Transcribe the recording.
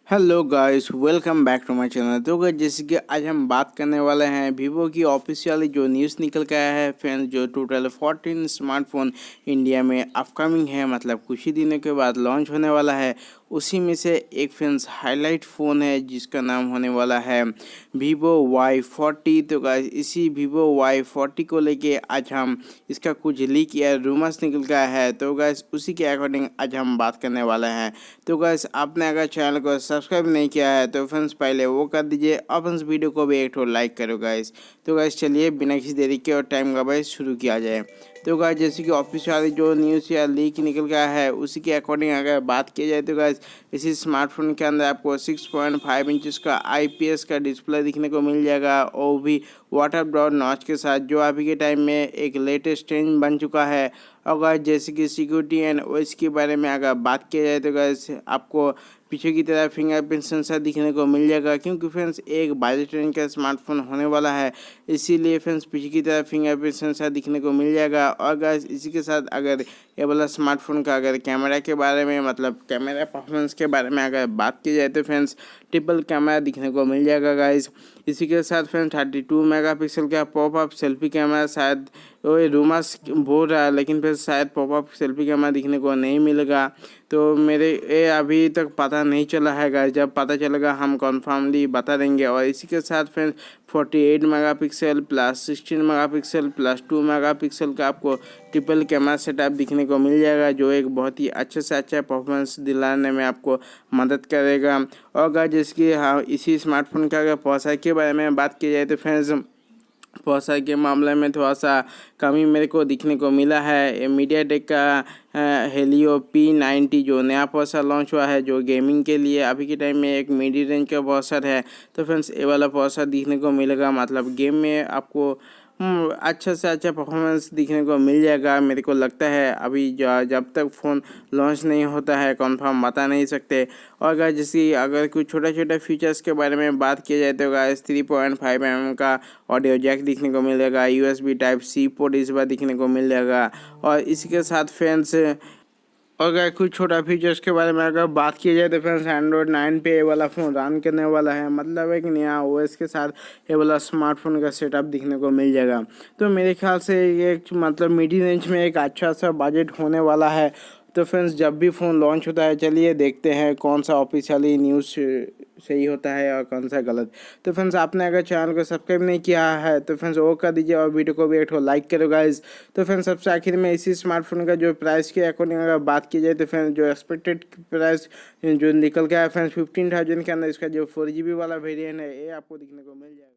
Hello guys, welcome back to my channel. तो guys, जैसे कि आज हम बात करने वाले हैं वीवो की ऑफिशियल जो न्यूज़ निकल के आया है फ्रेंड्स, जो टोटल 14 स्मार्टफोन इंडिया में अपकमिंग है, मतलब कुछ ही दिनों के बाद लॉन्च होने वाला है। उसी में से एक फ्रेंड्स हाईलाइट फ़ोन है जिसका नाम होने वाला है वीवो Y40। तो गाइस, इसी वीवो Y40 को लेके आज हम इसका कुछ लीक या रूमर्स निकल के आया है। तो गाइस, उसी के अकॉर्डिंग आज हम बात करने वाले हैं। तो गाइस, आपने अगर चैनल को सब्सक्राइब नहीं किया है तो फ्रेंड्स पहले वो कर दीजिए और फ्रेंड्स वीडियो को भी एक लाइक करो गाइस। तो गाइस, चलिए बिना किसी देरी के और टाइम का भाई शुरू किया जाए। तो गाइस, जैसे कि ऑफिशियल जो न्यूज़ या लीक निकल गया है उसी के अकॉर्डिंग अगर बात की जाए तो गाइस, इसी स्मार्टफोन के अंदर आपको 6.5 इंचेस का IPS का डिस्प्ले दिखने को मिल जाएगा, और भी वाटर ब्राउन नॉच के साथ, जो अभी के टाइम में एक लेटेस्ट ट्रेंड बन चुका है। और जैसे कि सिक्योरिटी एंड OS के बारे में अगर बात किया जाए तो गाइस, आपको पीछे की तरफ फिंगरप्रिंट सेंसर दिखने को मिल जाएगा, क्योंकि फ्रेंड्स एक बजट रेंज का स्मार्टफोन होने वाला है, इसीलिए फ्रेंड्स पीछे की तरफ फिंगरप्रिंट सेंसर दिखने को मिल जाएगा। और गाइस, इसी के साथ अगर ये वाला स्मार्टफोन का अगर कैमरा के बारे में, मतलब कैमरा परफॉर्मेंस के बारे में अगर बात की जाए तो फ्रेंड्स ट्रिपल कैमरा दिखने को मिल जाएगा गाइस। इसी के साथ फ्रेंड्स 32 मेगापिक्सल का पॉपअप सेल्फी कैमरा, शायद वो रूमर्स बोल रहा है, लेकिन फिर शायद पॉपअप सेल्फी कैमरा दिखने को नहीं मिलेगा। तो मेरे ये अभी तक पता नहीं चला है गाइस, जब पता चलेगा हम कन्फर्मली बता देंगे। और इसी के साथ friends 48 megapixel plus 16 megapixel plus 2 megapixel का आपको ट्रिपल कैमरा सेटअप दिखने को मिल जाएगा, जो एक बहुत ही अच्छे से अच्छा परफॉर्मेंस दिलाने में आपको मदद करेगा। और गाइस, जिसकी हाँ इसी स्मार्टफोन का अगर प्रोसेसर के बारे में बात की जाए तो फ्रेंड्स प्रोसेसर के मामले में थोड़ा सा कमी मेरे को दिखने को मिला है। मीडियाटेक का हेलियो P90 जो नया प्रोसेसर लॉन्च हुआ है, जो गेमिंग के लिए अभी के टाइम में एक मिड रेंज का प्रोसेसर है। तो फ्रेंड्स ये वाला प्रोसेसर दिखने को मिलेगा, मतलब गेम में आपको अच्छा से अच्छा परफॉर्मेंस दिखने को मिल जाएगा। मेरे को लगता है अभी जब तक फ़ोन लॉन्च नहीं होता है कंफर्म बता नहीं सकते। और अगर जैसे अगर कुछ छोटा छोटा फीचर्स के बारे में बात किया जाए तो गाइस 3.5 mm का ऑडियो जैक दिखने को मिलेगा, USB Type-C पोर्ट इस बार दिखने को मिल जाएगा। और इसी के साथ फ्रेंड्स और अगर कुछ छोटा फीचर्स के बारे में अगर बात की जाए तो फ्रेंड्स एंड्रॉयड 9 पे ये वाला फ़ोन रन करने वाला है, मतलब एक नया OS के साथ ये वाला स्मार्टफोन का सेटअप दिखने को मिल जाएगा। तो मेरे ख्याल से ये मतलब मिड रेंज में एक अच्छा सा बजट होने वाला है। तो फ्रेंड्स जब भी फ़ोन लॉन्च होता है, चलिए देखते हैं कौन सा ऑफिशियली न्यूज़ सही होता है और कौन सा गलत। तो फ्रेंड्स, आपने अगर चैनल को सब्सक्राइब नहीं किया है तो फ्रेंड्स वो कर दीजिए और वीडियो को भी एक लाइक करो गाइज। तो फ्रेंड्स, सबसे आखिर में इसी स्मार्टफोन का जो प्राइस के अकॉर्डिंग अगर बात की जाए तो फ्रेंड्स जो एक्सपेक्टेड प्राइस जो निकल के आया फ्रेंड्स 15,000 के अंदर इसका जो 4GB वाला वेरिएंट है ये आपको दिखने को मिल जाएगा।